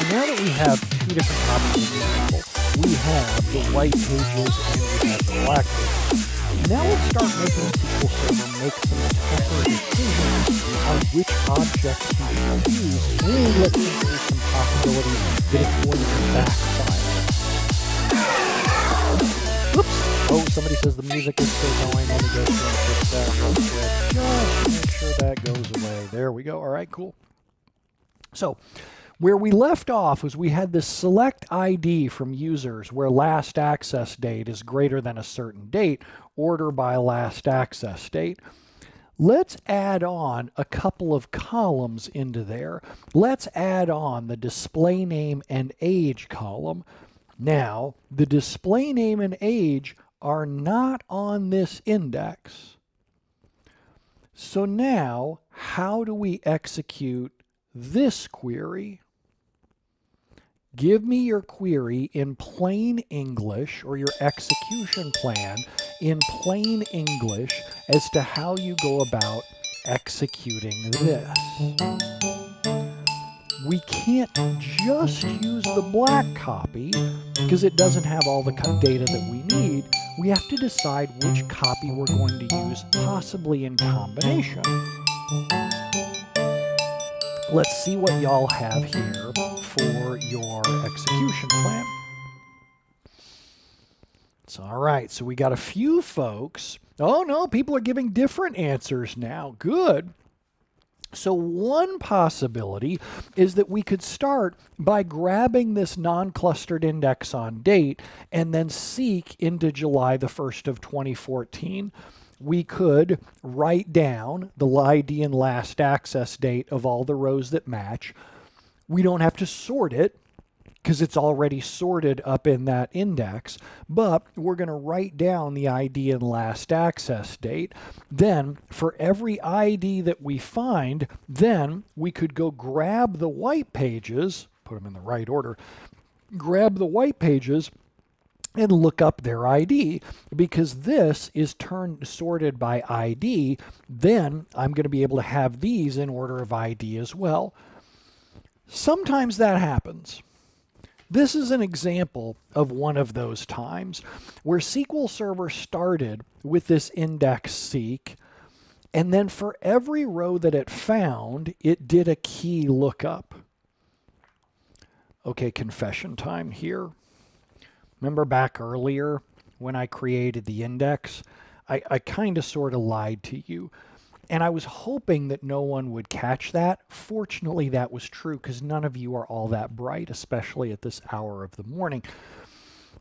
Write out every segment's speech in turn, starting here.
now that we have two different copies of the table, we have the white pages and we have the black pages. Now let's start making SQL Server make some tougher decisions on which objects to use, and let's introduce some possibilities that it's going to backfire. Oops! Oh, somebody says the music is still going. Let me go through and fix that real quick. Just to make sure that goes away. There we go. All right, cool. So, where we left off was we had this select ID from users where last access date is greater than a certain date, order by last access date. Let's add on a couple of columns into there. Let's add on the display name and age column. Now, the display name and age are not on this index. So now, how do we execute this query? Give me your query in plain English, or your execution plan in plain English as to how you go about executing this. We can't just use the black copy because it doesn't have all the data that we need. We have to decide which copy we're going to use, possibly in combination. Let's see what y'all have here for your execution plan. So, all right, so we got a few folks. Oh no, people are giving different answers now. Good. So one possibility is that we could start by grabbing this non-clustered index on date and then seek into July the 1st of 2014. We could write down the ID and last access date of all the rows that match. We don't have to sort it because it's already sorted up in that index, but we're going to write down the ID and last access date. Then for every ID that we find, then we could go grab the white pages, put them in the right order, grab the white pages and look up their ID, because this is sorted by ID. Then I'm going to be able to have these in order of ID as well. Sometimes that happens. This is an example of one of those times where SQL Server started with this index seek, and then for every row that it found, it did a key lookup. Okay, confession time here. Remember back earlier when I created the index? I kind of sort of lied to you. And I was hoping that no one would catch that. Fortunately, that was true because none of you are all that bright, especially at this hour of the morning.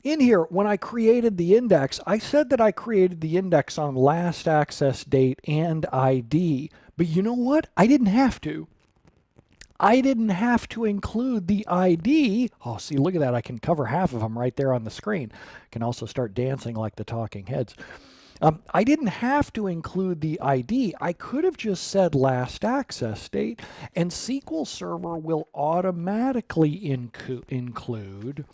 In here, when I created the index, I said that I created the index on last access date and ID. But you know what? I didn't have to. I didn't have to include the ID. Oh, see, look at that. I can cover half of them right there on the screen. I can also start dancing like the talking heads. I didn't have to include the ID. I could have just said last access date, and SQL Server will automatically include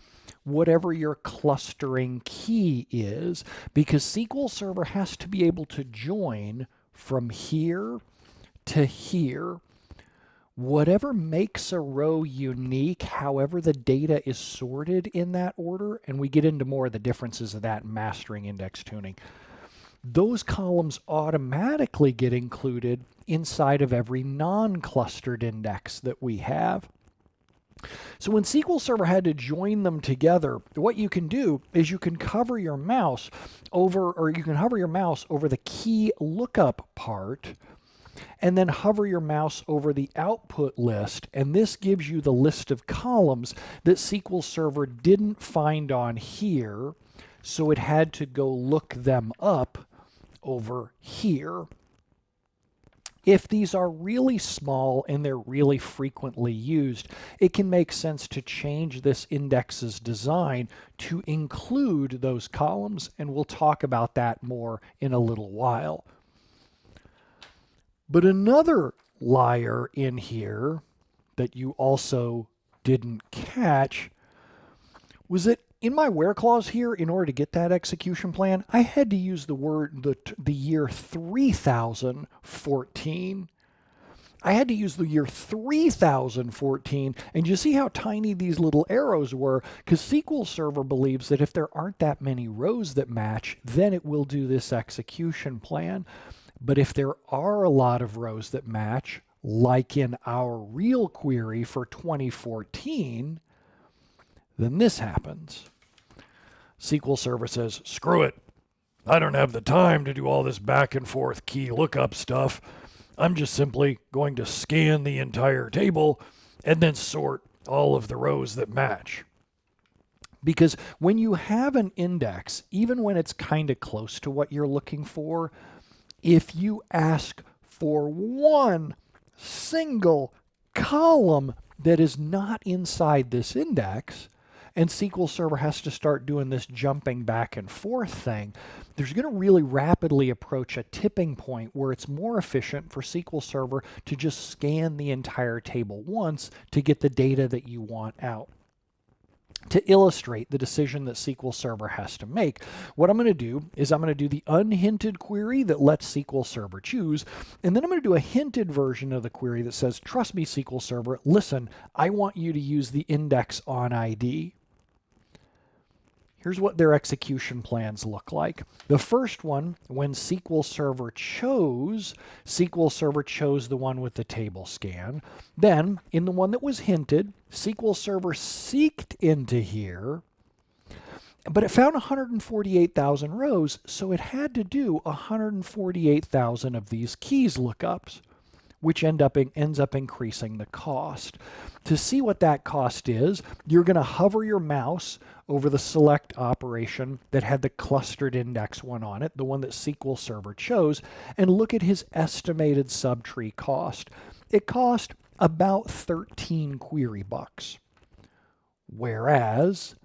whatever your clustering key is, because SQL Server has to be able to join from here to here. Whatever makes a row unique, however the data is sorted in that order, and we get into more of the differences of that in mastering index tuning, those columns automatically get included inside of every non-clustered index that we have. So when SQL Server had to join them together, what you can do is you can cover your mouse over, or you can hover your mouse over the key lookup part, and then hover your mouse over the output list, and this gives you the list of columns that SQL Server didn't find on here, so it had to go look them up over here. If these are really small and they're really frequently used, it can make sense to change this index's design to include those columns, and we'll talk about that more in a little while. But another liar in here that you also didn't catch was that in my where clause here, in order to get that execution plan, I had to use the year 3014. I had to use the year 3014, and you see how tiny these little arrows were? Because SQL Server believes that if there aren't that many rows that match, then it will do this execution plan. But if there are a lot of rows that match, like in our real query for 2014, then this happens. SQL Server says, screw it. I don't have the time to do all this back and forth key lookup stuff. I'm just simply going to scan the entire table and then sort all of the rows that match. Because when you have an index, even when it's kind of close to what you're looking for, if you ask for one single column that is not inside this index, and SQL Server has to start doing this jumping back and forth thing, there's going to really rapidly approach a tipping point where it's more efficient for SQL Server to just scan the entire table once to get the data that you want out. To illustrate the decision that SQL Server has to make, what I'm going to do is I'm going to do the unhinted query that lets SQL Server choose, and then I'm going to do a hinted version of the query that says, trust me, SQL Server, listen, I want you to use the index on ID. Here's what their execution plans look like. The first one, when SQL Server chose the one with the table scan. Then, in the one that was hinted, SQL Server seeked into here, but it found 148,000 rows, so it had to do 148,000 of these keys lookups, which ends up increasing the cost. To see what that cost is, you're going to hover your mouse over the select operation that had the clustered index one on it, the one that SQL Server chose, and look at his estimated subtree cost. It cost about 13 query bucks. Whereas,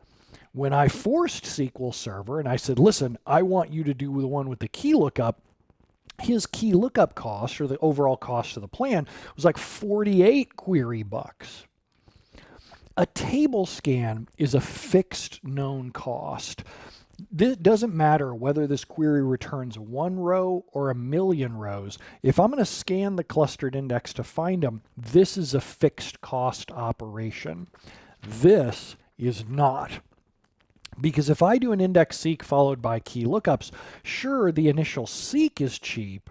when I forced SQL Server and I said, listen, I want you to do the one with the key lookup, his key lookup cost, or the overall cost of the plan, was like 48 query bucks. A table scan is a fixed known cost. It doesn't matter whether this query returns one row or a million rows. If I'm going to scan the clustered index to find them, this is a fixed cost operation. This is not. Because if I do an index seek followed by key lookups, sure, the initial seek is cheap,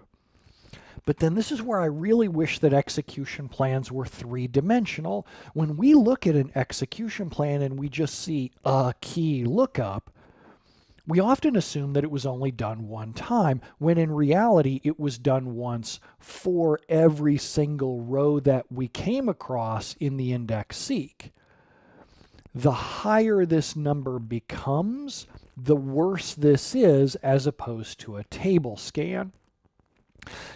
but then this is where I really wish that execution plans were three-dimensional. When we look at an execution plan and we just see a key lookup, we often assume that it was only done one time, when in reality it was done once for every single row that we came across in the index seek. The higher this number becomes, the worse this is as opposed to a table scan.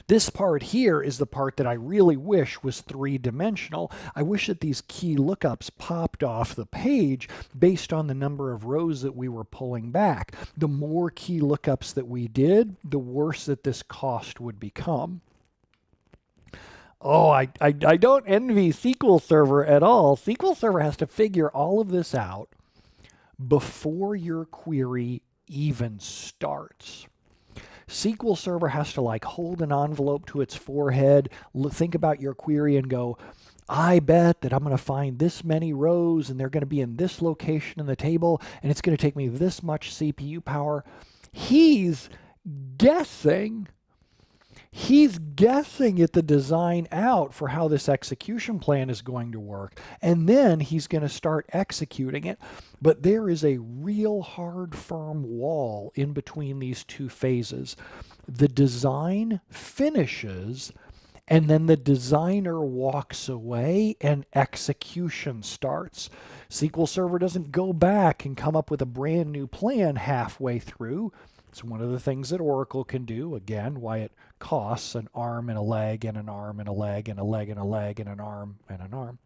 This part here is the part that I really wish was three-dimensional. I wish that these key lookups popped off the page based on the number of rows that we were pulling back. The more key lookups that we did, the worse that this cost would become. Oh, I don't envy SQL Server at all. SQL Server has to figure all of this out before your query even starts. SQL Server has to like hold an envelope to its forehead, think about your query and go, I bet that I'm going to find this many rows and they're going to be in this location in the table and it's going to take me this much CPU power. He's guessing. He's guessing at the design out for how this execution plan is going to work, and then he's going to start executing it. But there is a real hard, firm wall in between these two phases. The design finishes, and then the designer walks away and execution starts. SQL Server doesn't go back and come up with a brand new plan halfway through. It's one of the things that Oracle can do, again, why it costs an arm and a leg and an arm and a leg and a leg and a leg and an arm and an arm.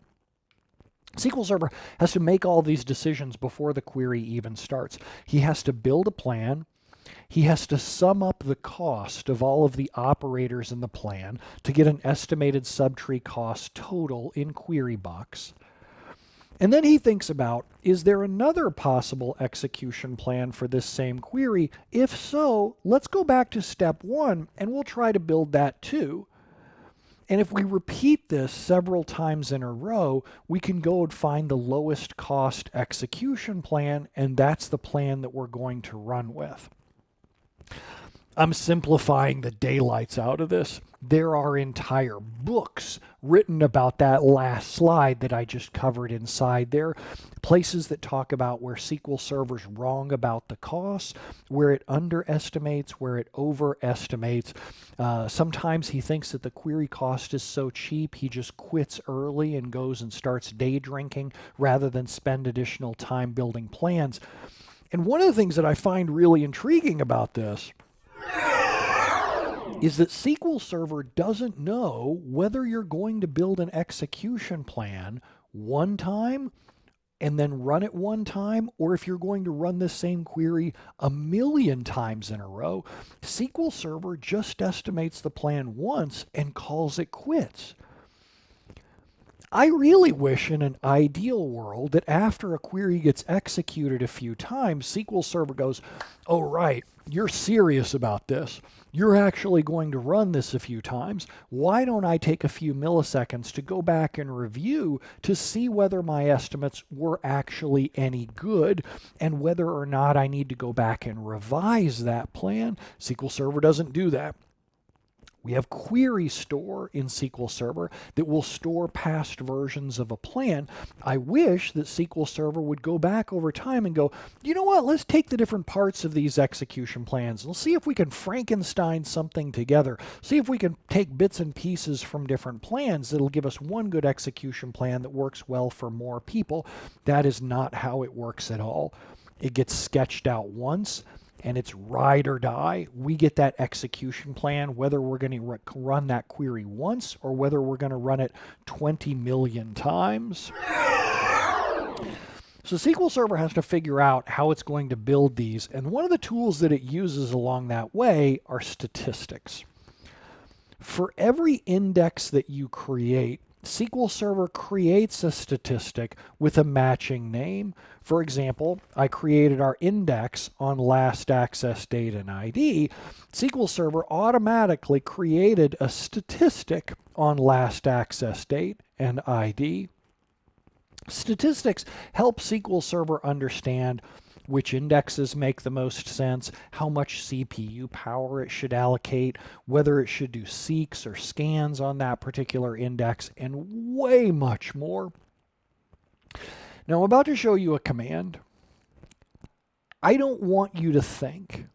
SQL Server has to make all these decisions before the query even starts. He has to build a plan. He has to sum up the cost of all of the operators in the plan to get an estimated subtree cost total in query box. And then he thinks about, is there another possible execution plan for this same query? If so, let's go back to step one and we'll try to build that too. And if we repeat this several times in a row, we can go and find the lowest cost execution plan, and that's the plan that we're going to run with. I'm simplifying the daylights out of this. There are entire books written about that last slide that I just covered inside there. Places that talk about where SQL Server's wrong about the costs, where it underestimates, where it overestimates. Sometimes he thinks that the query cost is so cheap, he just quits early and goes and starts day drinking rather than spend additional time building plans. And one of the things that I find really intriguing about this is that SQL Server doesn't know whether you're going to build an execution plan one time and then run it one time, or if you're going to run the same query 1,000,000 times in a row. SQL Server just estimates the plan once and calls it quits. I really wish in an ideal world that after a query gets executed a few times, SQL Server goes, oh, right, you're serious about this. You're actually going to run this a few times. Why don't I take a few milliseconds to go back and review to see whether my estimates were actually any good and whether or not I need to go back and revise that plan? SQL Server doesn't do that. We have query store in SQL Server that will store past versions of a plan. I wish that SQL Server would go back over time and go, you know what, let's take the different parts of these execution plans. Let's see if we can Frankenstein something together. See if we can take bits and pieces from different plans that'll give us one good execution plan that works well for more people. That is not how it works at all. It gets sketched out once, and it's ride or die. We get that execution plan, whether we're going to run that query once or whether we're going to run it 20 million times. So SQL Server has to figure out how it's going to build these, and one of the tools that it uses along that way are statistics. For every index that you create, SQL Server creates a statistic with a matching name. For example, I created our index on LastAccessDate and ID. SQL Server automatically created a statistic on LastAccessDate and ID. Statistics help SQL Server understand which indexes make the most sense, how much CPU power it should allocate, whether it should do seeks or scans on that particular index, and way much more. Now I'm about to show you a command. I don't want you to think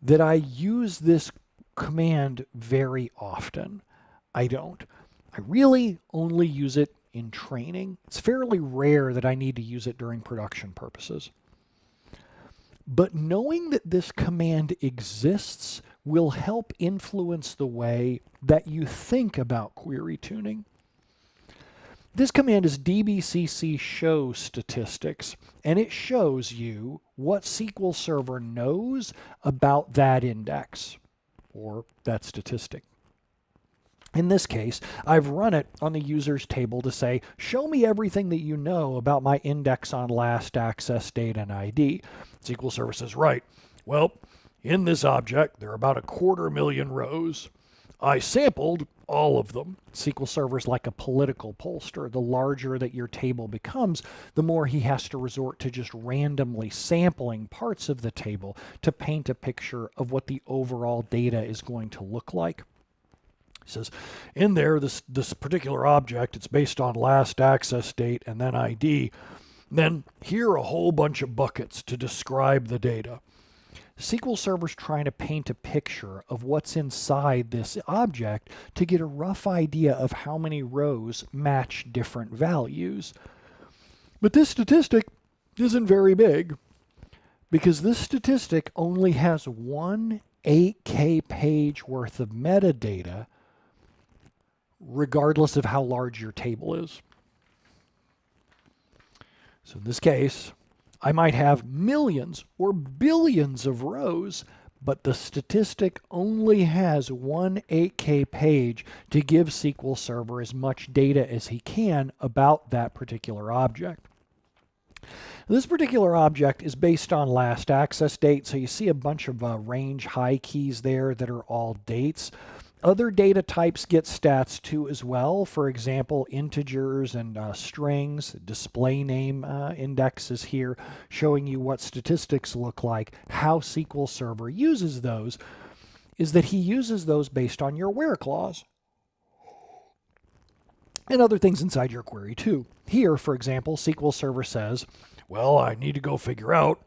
that I use this command very often. I don't. I really only use it in training. It's fairly rare that I need to use it during production purposes. But knowing that this command exists will help influence the way that you think about query tuning. This command is dbcc show statistics, and it shows you what SQL Server knows about that index or that statistic. In this case, I've run it on the users table to say, show me everything that you know about my index on LastAccessDate and ID. SQL Server says, right, well, in this object, there are about 250,000 rows. I sampled all of them. SQL Server is like a political pollster. The larger that your table becomes, the more he has to resort to just randomly sampling parts of the table to paint a picture of what the overall data is going to look like. He says, in there, this particular object, it's based on LastAccessDate and then ID. Then here are a whole bunch of buckets to describe the data. SQL Server's trying to paint a picture of what's inside this object to get a rough idea of how many rows match different values. But this statistic isn't very big because this statistic only has one 8K page worth of metadata regardless of how large your table is. So in this case, I might have millions or billions of rows, but the statistic only has one 8K page to give SQL Server as much data as he can about that particular object. This particular object is based on LastAccessDate, so you see a bunch of range high keys there that are all dates. Other data types get stats too as well. For example, integers and strings, display name indexes here, showing you what statistics look like. How SQL Server uses those is that he uses those based on your where clause. And other things inside your query too. Here, for example, SQL Server says, well, I need to go figure out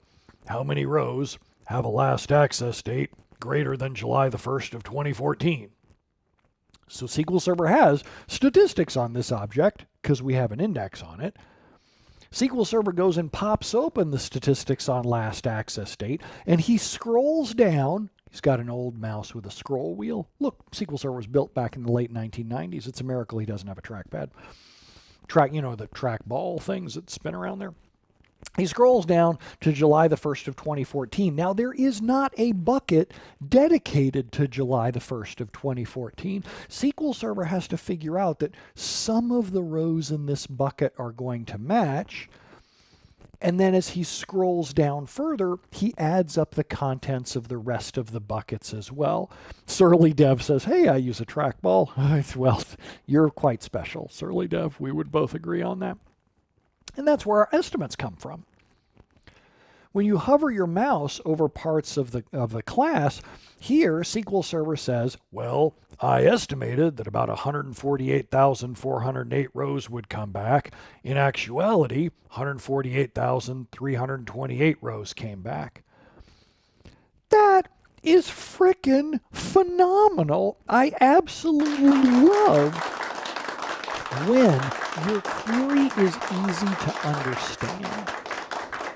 how many rows have a last access date greater than July the 1st of 2014. So SQL Server has statistics on this object because we have an index on it. SQL Server goes and pops open the statistics on last access date, and he scrolls down. He's got an old mouse with a scroll wheel. Look, SQL Server was built back in the late 1990s. It's a miracle he doesn't have a trackpad. You know, the trackball things that spin around there. He scrolls down to July the 1st of 2014. Now, there is not a bucket dedicated to July the 1st of 2014. SQL Server has to figure out that some of the rows in this bucket are going to match. And then as he scrolls down further, he adds up the contents of the rest of the buckets as well. Surly Dev says, hey, I use a trackball. Well, you're quite special, Surly Dev. We would both agree on that. And that's where our estimates come from. When you hover your mouse over parts of the class, here SQL Server says, well, I estimated that about 148,408 rows would come back. In actuality, 148,328 rows came back. That is frickin' phenomenal. I absolutely love when your query is easy to understand.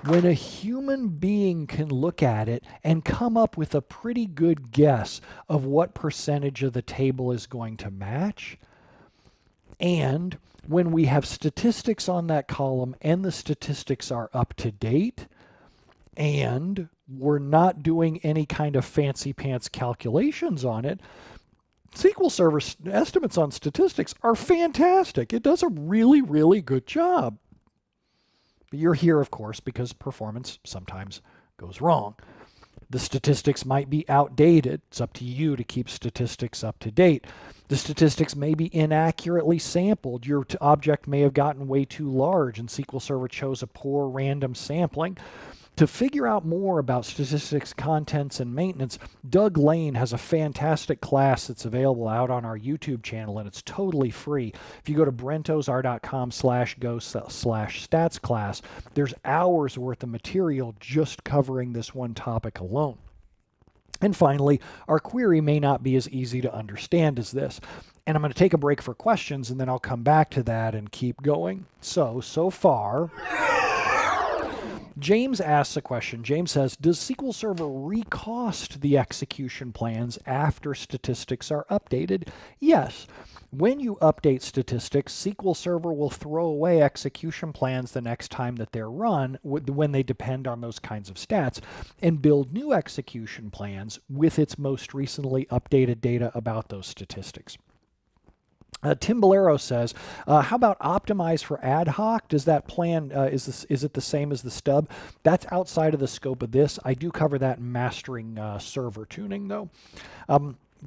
When a human being can look at it and come up with a pretty good guess of what percentage of the table is going to match, and when we have statistics on that column and the statistics are up to date, and we're not doing any kind of fancy pants calculations on it, SQL Server estimates on statistics are fantastic. It does a really, really good job. But you're here, of course, because performance sometimes goes wrong. The statistics might be outdated. It's up to you to keep statistics up to date. The statistics may be inaccurately sampled. Your object may have gotten way too large, and SQL Server chose a poor random sampling. To figure out more about statistics, contents, and maintenance, Doug Lane has a fantastic class that's available out on our YouTube channel, and it's totally free. If you go to brentozar.com/go/stats class, there's hours worth of material just covering this one topic alone. And finally, our query may not be as easy to understand as this. And I'm going to take a break for questions, and then I'll come back to that and keep going. So far, James asks a question. James says, does SQL Server recost the execution plans after statistics are updated? Yes. When you update statistics, SQL Server will throw away execution plans the next time that they're run when they depend on those kinds of stats and build new execution plans with its most recently updated data about those statistics. Tim Bolero says, how about optimize for ad hoc? Does that plan, is it the same as the stub? That's outside of the scope of this. I do cover that in mastering server tuning, though.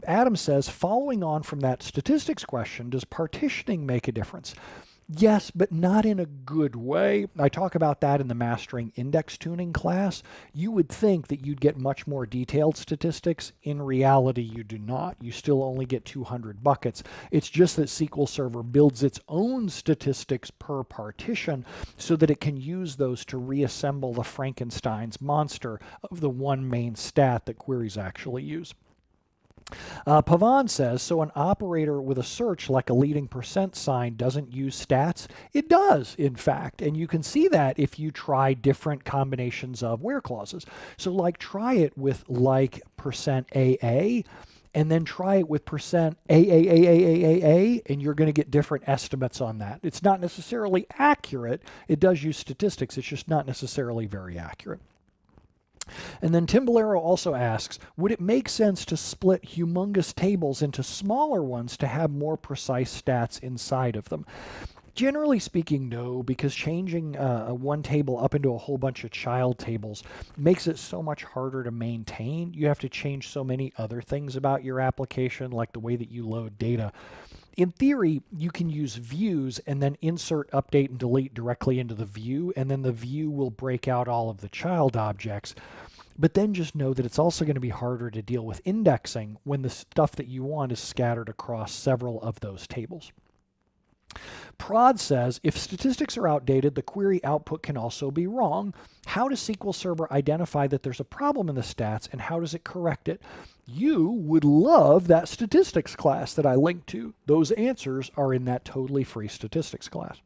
Adam says, following on from that statistics question, does partitioning make a difference? Yes, but not in a good way. I talk about that in the Mastering Index Tuning class. You would think that you'd get much more detailed statistics. In reality, you do not. You still only get 200 buckets. It's just that SQL Server builds its own statistics per partition so that it can use those to reassemble the Frankenstein's monster of the one main stat that queries actually use. Pavan says, so an operator with a search like a leading percent sign doesn't use stats? It does, in fact, and you can see that if you try different combinations of where clauses. So like try it with like %AA, and then try it with %AAAAAAA, and you're going to get different estimates on that. It's not necessarily accurate. It does use statistics. It's just not necessarily very accurate. And then Tim Bolero also asks, would it make sense to split humongous tables into smaller ones to have more precise stats inside of them? Generally speaking, no, because changing one table up into a whole bunch of child tables makes it so much harder to maintain. You have to change so many other things about your application, like the way that you load data. In theory, you can use views and then insert, update, and delete directly into the view, and then the view will break out all of the child objects. But then just know that it's also going to be harder to deal with indexing when the stuff that you want is scattered across several of those tables. Prod says, if statistics are outdated, the query output can also be wrong. How does SQL Server identify that there's a problem in the stats, and how does it correct it? You would love that statistics class that I linked to. Those answers are in that totally free statistics class.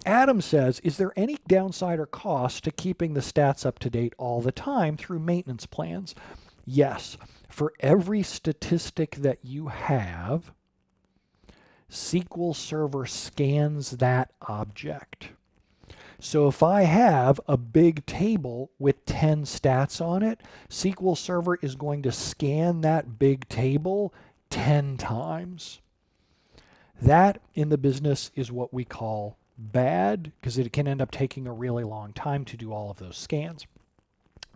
Adam says, is there any downside or cost to keeping the stats up to date all the time through maintenance plans? Yes. For every statistic that you have, SQL Server scans that object. So if I have a big table with 10 stats on it, SQL Server is going to scan that big table 10 times. That in the business is what we call bad, because it can end up taking a really long time to do all of those scans.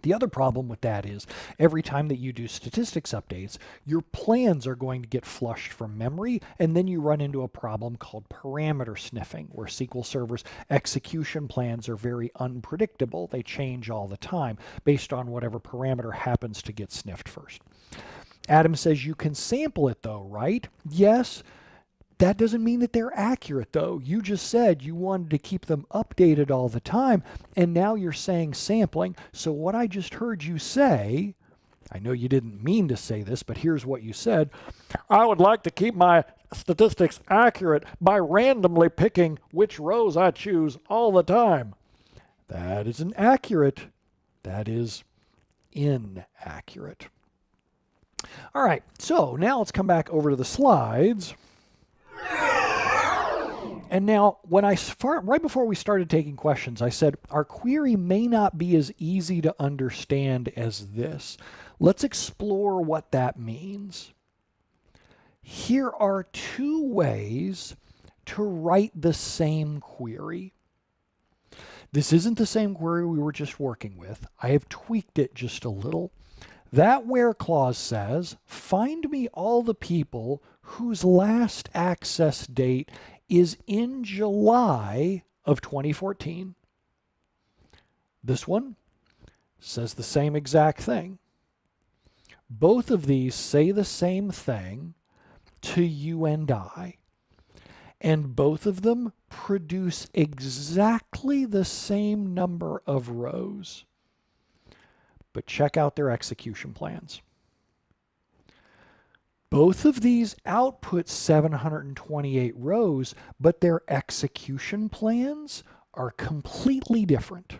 The other problem with that is every time that you do statistics updates, your plans are going to get flushed from memory, and then you run into a problem called parameter sniffing, where SQL Server's execution plans are very unpredictable. They change all the time based on whatever parameter happens to get sniffed first. Adam says you can sample it though, right? Yes. That doesn't mean that they're accurate, though. You just said you wanted to keep them updated all the time, and now you're saying sampling. So what I just heard you say, I know you didn't mean to say this, but here's what you said. I would like to keep my statistics accurate by randomly picking which rows I choose all the time. That isn't accurate. That is inaccurate. All right, so now let's come back over to the slides. And now, when right before we started taking questions, I said, our query may not be as easy to understand as this. Let's explore what that means. Here are two ways to write the same query. This isn't the same query we were just working with. I have tweaked it just a little. That where clause says, find me all the people whose last access date is in July of 2014. This one says the same exact thing. Both of these say the same thing to you and I, and both of them produce exactly the same number of rows. But check out their execution plans. Both of these output 728 rows, but their execution plans are completely different.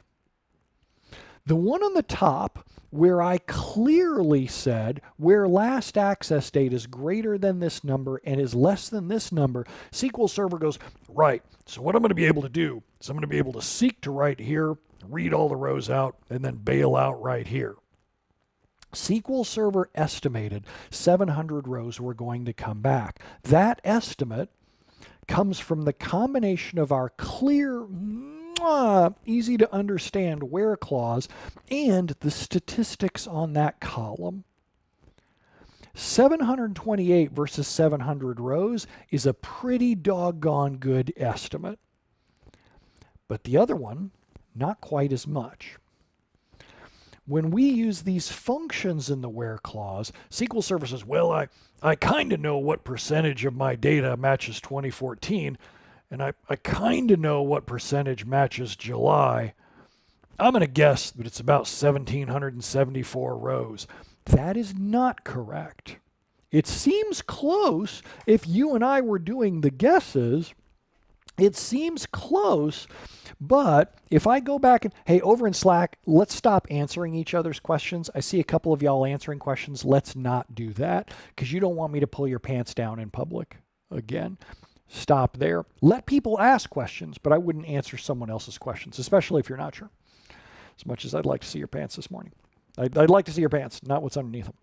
The one on the top, where I clearly said where last access date is greater than this number and is less than this number, SQL Server goes, right, so what I'm going to be able to do is I'm going to be able to seek to right here, read all the rows out, and then bail out right here. SQL Server estimated 700 rows were going to come back. That estimate comes from the combination of our clear, easy to understand where clause and the statistics on that column. 728 versus 700 rows is a pretty doggone good estimate. But the other one, not quite as much. When we use these functions in the where clause, SQL Server says, well, I kind of know what percentage of my data matches 2014, and I kind of know what percentage matches July. I'm going to guess that it's about 1,774 rows. That is not correct. It seems close. If you and I were doing the guesses, it seems close. But if I go back and, hey, over in Slack, let's stop answering each other's questions. I see a couple of y'all answering questions. Let's not do that, because you don't want me to pull your pants down in public again. Stop there. Let people ask questions, but I wouldn't answer someone else's questions, especially if you're not sure. As much as I'd like to see your pants this morning. I'd like to see your pants, not what's underneath them.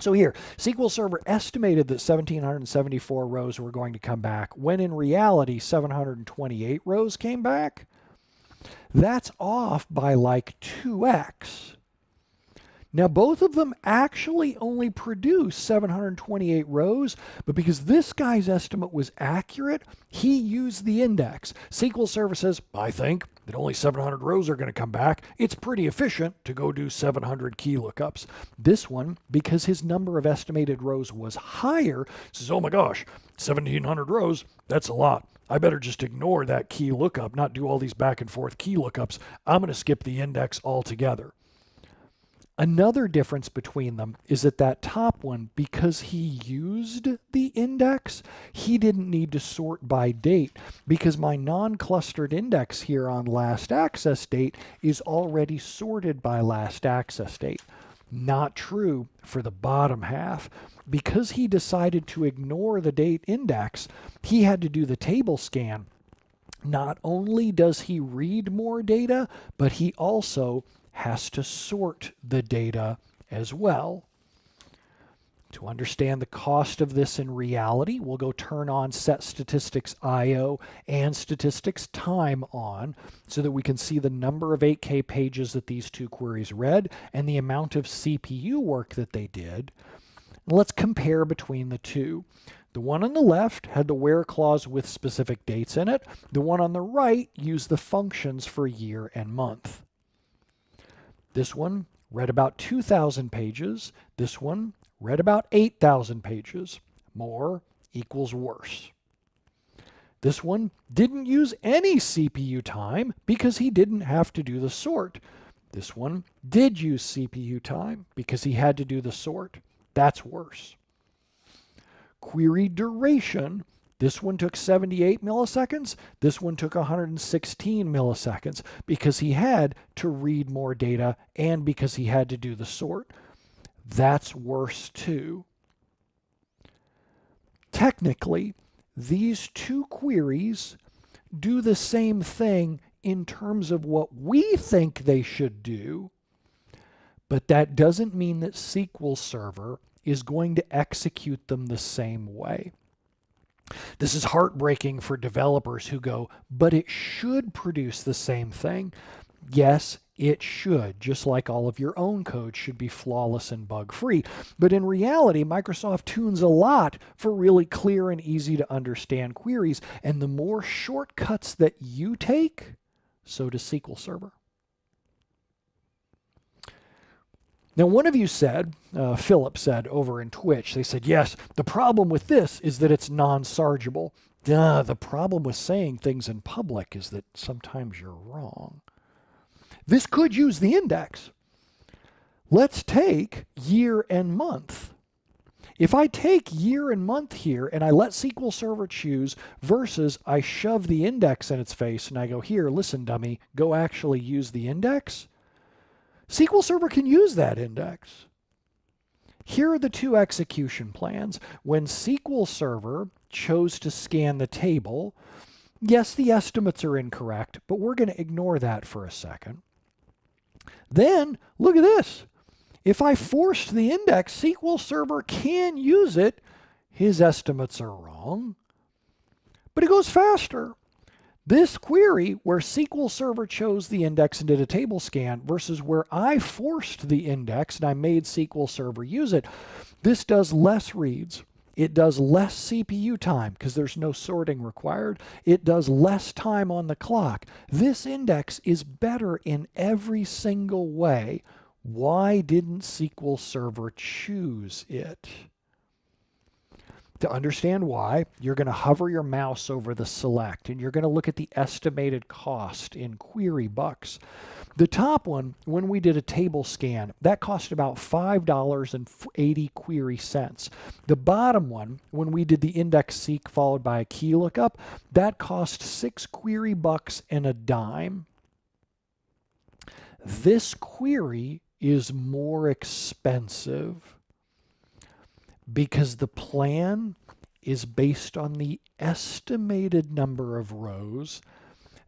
So here, SQL Server estimated that 1,774 rows were going to come back, when in reality 728 rows came back. That's off by like 2x. Now both of them actually only produce 728 rows, but because this guy's estimate was accurate, he used the index. SQL Server says, I think that only 700 rows are going to come back. It's pretty efficient to go do 700 key lookups. This one, because his number of estimated rows was higher, says, oh my gosh, 1,700 rows, that's a lot. I better just ignore that key lookup, not do all these back and forth key lookups. I'm going to skip the index altogether. Another difference between them is that top one, because he used the index, he didn't need to sort by date, because my non-clustered index here on LastAccessDate is already sorted by LastAccessDate. Not true for the bottom half. Because he decided to ignore the date index, he had to do the table scan. Not only does he read more data, but he also has to sort the data as well. To understand the cost of this in reality, we'll go turn on Set Statistics IO and Statistics Time on so that we can see the number of 8K pages that these two queries read and the amount of CPU work that they did. Let's compare between the two. The one on the left had the where clause with specific dates in it. The one on the right used the functions for year and month. This one read about 2,000 pages. This one read about 8,000 pages. More equals worse. This one didn't use any CPU time because he didn't have to do the sort. This one did use CPU time because he had to do the sort. That's worse. Query duration. This one took 78 milliseconds. This one took 116 milliseconds because he had to read more data and because he had to do the sort. That's worse too. Technically, these two queries do the same thing in terms of what we think they should do, but that doesn't mean that SQL Server is going to execute them the same way. This is heartbreaking for developers who go, but it should produce the same thing. Yes, it should, just like all of your own code should be flawless and bug-free. But in reality, Microsoft tunes a lot for really clear and easy to understand queries, and the more shortcuts that you take, so does SQL Server. Now, one of you said, Philip said over in Twitch, they said, yes, the problem with this is that it's non-sargeable. The problem with saying things in public is that sometimes you're wrong. This could use the index. Let's take year and month. If I take year and month here and I let SQL Server choose versus I shove the index in its face and I go, here, listen, dummy, go actually use the index, SQL Server can use that index. Here are the two execution plans. When SQL Server chose to scan the table, yes, the estimates are incorrect, but we're going to ignore that for a second. Then, look at this. If I forced the index, SQL Server can use it. His estimates are wrong, but it goes faster. This query where SQL Server chose the index and did a table scan versus where I forced the index and I made SQL Server use it, this does less reads. It does less CPU time because there's no sorting required. It does less time on the clock. This index is better in every single way. Why didn't SQL Server choose it? To understand why, you're going to hover your mouse over the select and you're going to look at the estimated cost in query bucks. The top one, when we did a table scan, that cost about $5.80 query cents. The bottom one, when we did the index seek followed by a key lookup, that cost 6 query bucks and a dime. This query is more expensive because the plan is based on the estimated number of rows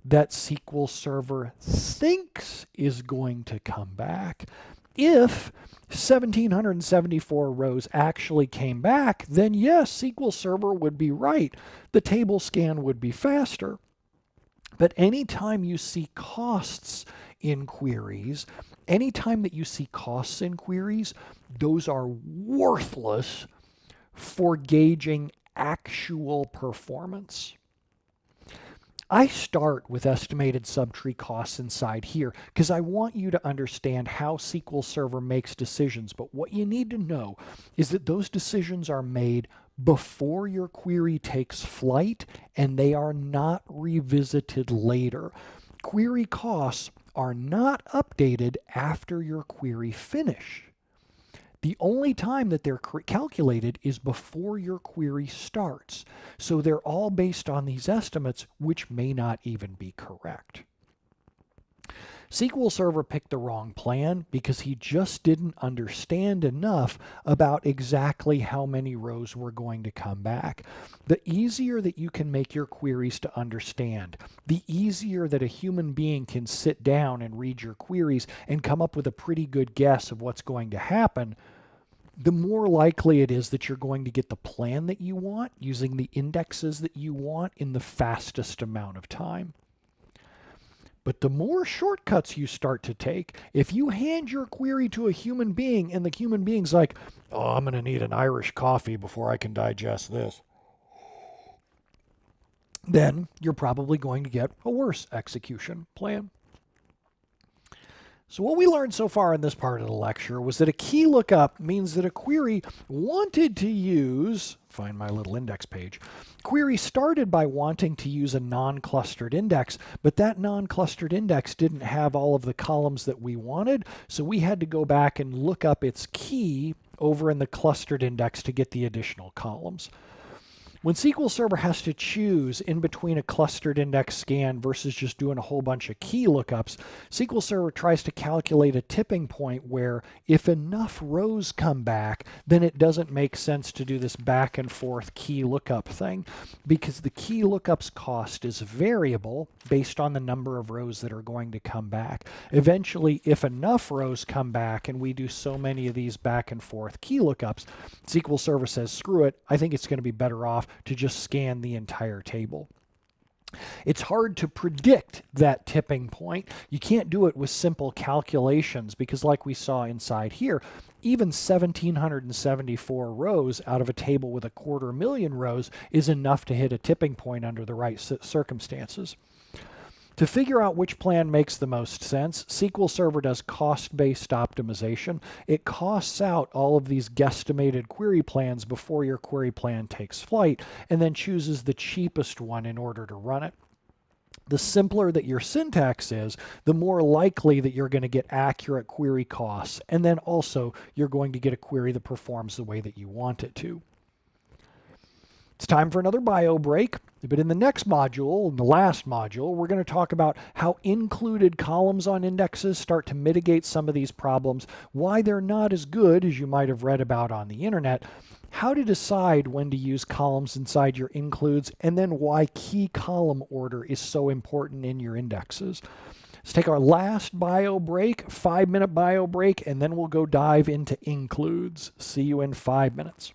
that SQL Server thinks is going to come back. If 1,774 rows actually came back, then yes, SQL Server would be right. The table scan would be faster. But anytime you see costs in queries, anytime that you see costs in queries, those are worthless for gauging actual performance. I start with estimated subtree costs inside here because I want you to understand how SQL Server makes decisions. But what you need to know is that those decisions are made before your query takes flight, and they are not revisited later. Query costs are not updated after your query finish. The only time that they're calculated is before your query starts. So they're all based on these estimates, which may not even be correct. SQL Server picked the wrong plan because he just didn't understand enough about exactly how many rows were going to come back. The easier that you can make your queries to understand, the easier that a human being can sit down and read your queries and come up with a pretty good guess of what's going to happen, the more likely it is that you're going to get the plan that you want using the indexes that you want in the fastest amount of time. But the more shortcuts you start to take, if you hand your query to a human being and the human being's like, oh, I'm going to need an Irish coffee before I can digest this, then you're probably going to get a worse execution plan. So what we learned so far in this part of the lecture was that a key lookup means that a query wanted to use, find my little index page, query started by wanting to use a non-clustered index, but that non-clustered index didn't have all of the columns that we wanted, so we had to go back and look up its key over in the clustered index to get the additional columns. When SQL Server has to choose in between a clustered index scan versus just doing a whole bunch of key lookups, SQL Server tries to calculate a tipping point where if enough rows come back, then it doesn't make sense to do this back and forth key lookup thing, because the key lookup's cost is variable based on the number of rows that are going to come back. Eventually, if enough rows come back and we do so many of these back and forth key lookups, SQL Server says, screw it, I think it's going to be better off to just scan the entire table. It's hard to predict that tipping point. You can't do it with simple calculations because, like we saw inside here, even 1,774 rows out of a table with 250,000 rows is enough to hit a tipping point under the right circumstances. To figure out which plan makes the most sense, SQL Server does cost-based optimization. It costs out all of these guesstimated query plans before your query plan takes flight, and then chooses the cheapest one in order to run it. The simpler that your syntax is, the more likely that you're going to get accurate query costs, and then also you're going to get a query that performs the way that you want it to. It's time for another bio break, but in the next module, in the last module, we're going to talk about how included columns on indexes start to mitigate some of these problems, why they're not as good as you might have read about on the internet, how to decide when to use columns inside your includes, and then why key column order is so important in your indexes. Let's take our last bio break, 5-minute bio break, and then we'll go dive into includes. See you in 5 minutes.